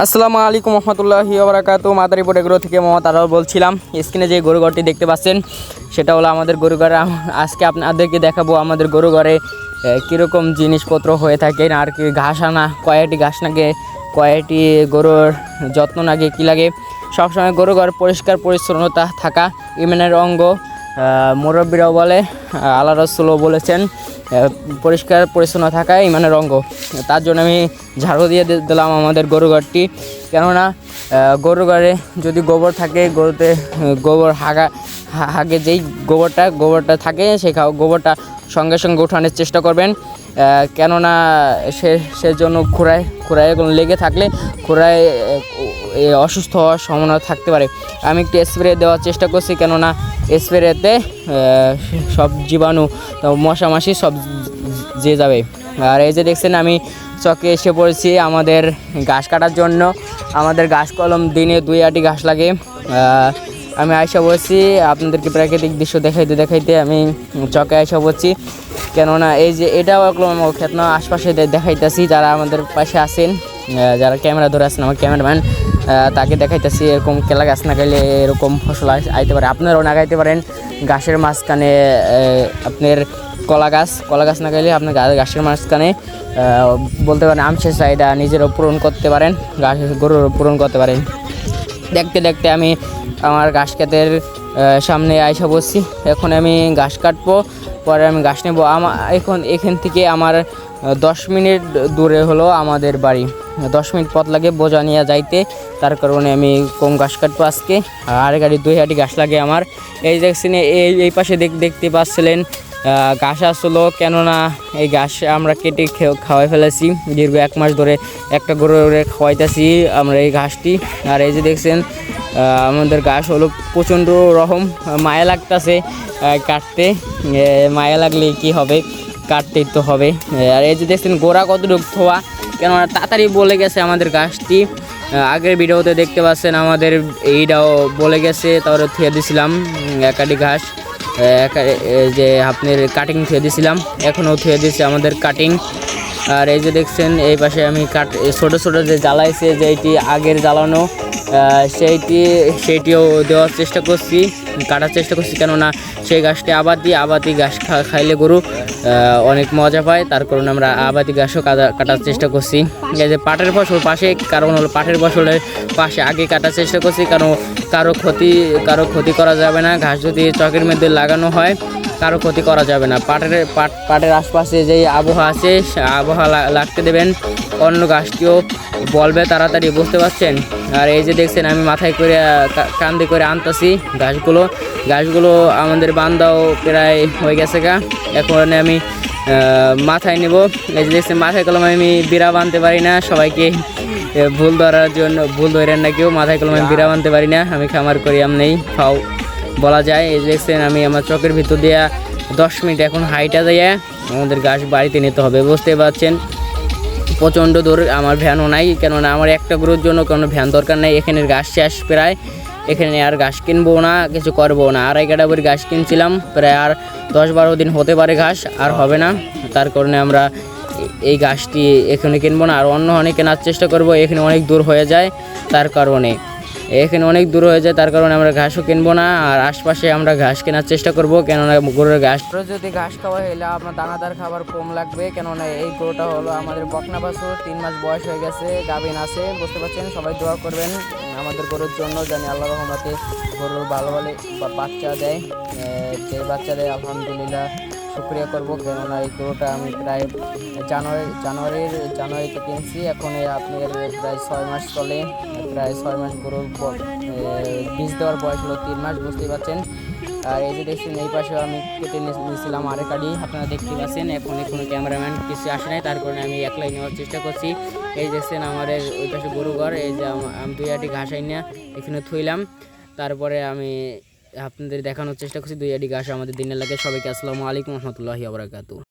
আসসালামু আলাইকুম রহমতুল্লাহি ওয়া বারাকাতুহু। মাদারীপুর এগ্রো থেকে মোহাম্মদ আরও বলছিলাম। স্ক্রিনে যে গরু ঘরটি দেখতে পাচ্ছেন সেটা হলো আমাদের গরু ঘরে। আজকে আপনাদেরকে দেখাবো আমাদের গরু ঘরে কীরকম জিনিসপত্র হয়ে থাকে, আর কি ঘাস আনা, কয়টি ঘাস লাগে, কয়টি গরুর যত্ন লাগে, কী লাগে। সবসময় গরু ঘর পরিষ্কার পরিচ্ছন্নতা থাকা ইমানের অঙ্গ। মুরব্বীরাও বলে, আল্লাহ রাসূলও বলেছেন পরিষ্কার পরিচ্ছন্ন থাকা ইমানের অঙ্গ। তার জন্য আমি ঝাড়ু দিয়ে দিলাম আমাদের গরু ঘরটি। কেননা গরু ঘরে যদি গোবর থাকে, গরুতে গোবর হাগে যেই গোবরটা থাকে সেই গোবরটা সঙ্গে সঙ্গে উঠানোর চেষ্টা করবেন। কেননা সেজন্য খুরায় লেগে থাকলে খুরায় অসুস্থ হওয়ার সম্ভাবনা থাকতে পারে। আমি একটু স্প্রে দেওয়ার চেষ্টা করছি, কেননা স্প্রেতে সব জীবাণু মশা মাছি সব যে যাবে। আর এই যে দেখছেন আমি চকে এসে পড়েছি আমাদের ঘাস কাটার জন্য। আমাদের ঘাস কলম দিনে 2 আটি ঘাস লাগে। আমি আইসা বলছি আপনাদেরকে প্রাকৃতিক দৃশ্য দেখাইতে আমি চকে আইসা পড়ছি। কেননা এই যে এটাও ক্ষেত না, আশপাশে দেখাইতেছি যারা আমাদের পাশে আছেন, যারা ক্যামেরা ধরে আছেন, আমার ক্যামেরাম্যান, তাকে দেখাইতেছি এরকম কেলা গাছ না গাইলে এরকম ফসল আইতে পারে। আপনারাও লাগাইতে পারেন গাছের মাঝখানে। আপনার কলা গাছ না গাইলে আপনার গাছের মাঝখানে বলতে পারেন আমসের চাহিদা নিজেরও পূরণ করতে পারেন, গরুর পূরণ করতে পারেন। দেখতে দেখতে আমি আমার ঘাস ক্ষেতের সামনে আইসা বসছি। এখন আমি ঘাস কাটবো, পরে আমি ঘাস নেবো। এখান থেকে আমার 10 মিনিট দূরে হলো আমাদের বাড়ি। 10 মিনিট পথ লাগে বোঝা নিয়ে যাইতে। তার কারণে আমি কম ঘাস কাটবো আজকে। আর গাড়ি 2 আটি ঘাস লাগে আমার। এই দেখছেন এই পাশে দেখতে পাচ্ছিলেন ঘাস আসলো, কেননা এই ঘাস আমরা কেটে খাওয়াই ফেলেছি। দীর্ঘ 1 মাস ধরে একটা গরুরে খাওয়াইতেছি আমরা এই ঘাসটি। আর এই যে দেখছেন আমাদের ঘাস হলো প্রচণ্ড রকম মায়া লাগতেছে কাটতে। মায়া লাগলে কি হবে, কাটতেই তো হবে। আর এই যে দেখছেন গোড়া কতটুকু থোয়া, কেননা তাড়াতাড়ি বলে গেছে আমাদের ঘাসটি। আগের ভিডিওতে দেখতে পাচ্ছেন আমাদের এইটাও বলে গেছে, তারপরে থুয়ে দিয়েছিলাম 1 আটি ঘাস, যে আপনার কাটিং থুয়ে দিয়েছিলাম, এখনও থুয়ে দিয়েছে আমাদের কাটিং। আর এই যে দেখছেন এই পাশে আমি ছোটো ছোটো যে জ্বালাইছে, যেইটি আগের জ্বালানো সেইটিও দেওয়ার চেষ্টা করছি, কাটার চেষ্টা করছি। কেননা সেই গাছটি আবাদি ঘাস খাইলে গরু অনেক মজা পায়, তার কারণে আমরা আবাদি ঘাসও কাটার চেষ্টা করছি। এই যে পাটের ফসল পাশে, কারণ হলো পাটের ফসলের পাশে আগে কাটার চেষ্টা করছি, কারণ কারো ক্ষতি করা যাবে না। ঘাস যদি চকের মধ্যে লাগানো হয় কারো ক্ষতি করা যাবে না। পাটের আশপাশে যেই আবহাওয়া আছে আবহাওয়া লাগতে দেবেন, অন্য গাছটিও বলবে তাড়াতাড়ি, বুঝতে পারছেন। আর এই যে দেখছেন আমি মাথায় করে কান্দে করে আনতেছি ঘাসগুলো আমাদের বান্ধাও প্রায় হয়ে গেছে এখন আমি মাথায় নেব। এই যে দেখছেন মাথায় কলমে আমি বিড়া বানতে পারি না, সবাইকে ভুল ধরেন না কেউ, মাথায় কলমে আমি বিড়া বানতে পারি না, আমি খামার করি নেই ফাও বলা যায়। এই যে দেখছেন আমি আমার চকের ভিতর দিয়ে 10 মিনিট এখন হাইটা দিয়ে আমাদের ঘাস বাড়িতে নিতে হবে, বুঝতে পারছেন। প্রচণ্ড দূর, আমার ভ্যানও নাই, কেননা আমার একটা গরুর জন্য কোনো ভ্যান দরকার নেই। এখানে ঘাস শেষ প্রায়, এখানে আর ঘাস কিনবো না, কিছু করবো না। 2.5 কাঠা করে ঘাস কিনছিলাম, প্রায় আর 10-12 দিন হতে পারে ঘাস আর হবে না। তার কারণে আমরা এই ঘাসটি এখানে কিনবো না, আর অনেক কেনার চেষ্টা করব। এখানে অনেক দূর হয়ে যায়, তার কারণে আমরা ঘাসও কিনবো না, আর আশপাশে আমরা ঘাস কেনার চেষ্টা করব। কেননা গরুর ঘাস যদি ঘাস খাওয়া হলে আপনার দানাদার খাবার কম লাগবে। কেননা এই গরুটা হলো আমাদের বকনা বাছুর, 3 মাস বয়স হয়ে গেছে, গাভীন আছে, বুঝতে পারছেন। সবাই দোয়া করবেন আমাদের গরুর জন্য, জানি আল্লাহ রহমতে গরুর ভালো বাচ্চা দেয়। যে বাচ্চা দেয় আলহামদুলিল্লাহ শুক্রিয়া করব। কেননা এই গরুটা আমি প্রায় জানুয়ারিতে কিনছি, এখন আপনার প্রায় 6 মাস চলে, প্রায় 6 মাস গরুর বীজ দেওয়ার বয়স হলো 3 মাস, বুঝতেই পারছেন। আর এই যে দেখছেন এই পাশেও আমি কেটে নিয়েছিলাম আরেক আটি, আপনারা দেখতে পাচ্ছেন। এখন ক্যামেরাম্যান কিছু আসে নাই, তার কারণে আমি একলাই নেওয়ার চেষ্টা করছি। এই দেখছেন আমাদের ওই পাশে গরু ঘর, এই যে আমি 2 আটি ঘাস আইনা এখানে থইলাম, তারপরে আমি আপনাদের দেখানোর চেষ্টা করছি 2 আটি ঘাস আমাদের দিনের লাগে। সবাইকে আসসালামু আলাইকুম রহমতুল্লাহি ওয়া বারাকাতুহু।